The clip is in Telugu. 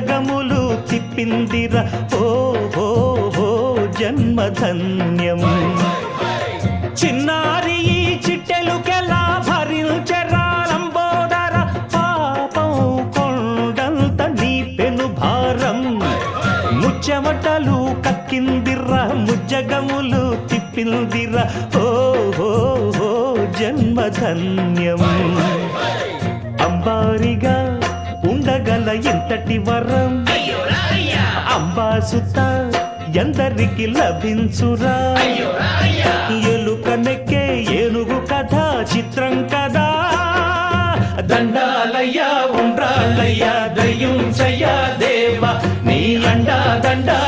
ముజ్జగములు తిప్పిందిరా ఓ హో హో జన్మధన్యం. చిన్నారి ఈ చిట్టెలుకెలా భరించెరా లంబోదర, పాపం కొండంత నీ పెను భారం. ముచ్చెమటలు కక్కిందిరా ముజ్జగములు తిప్పిందిరా ఓ హో హో జన్మధన్యం. అంబారిగా ఉండగల ఇంతటి వరం అంబాసుత ఎందరికి లభించురా. ఎలుక నెక్కే ఏనుగు కథ చిత్రం కదా. దండాలయ్యా ఉండ్రాళ్ళయ్యా దయ్యుంచయ్యా దేవ నీ అండా దండా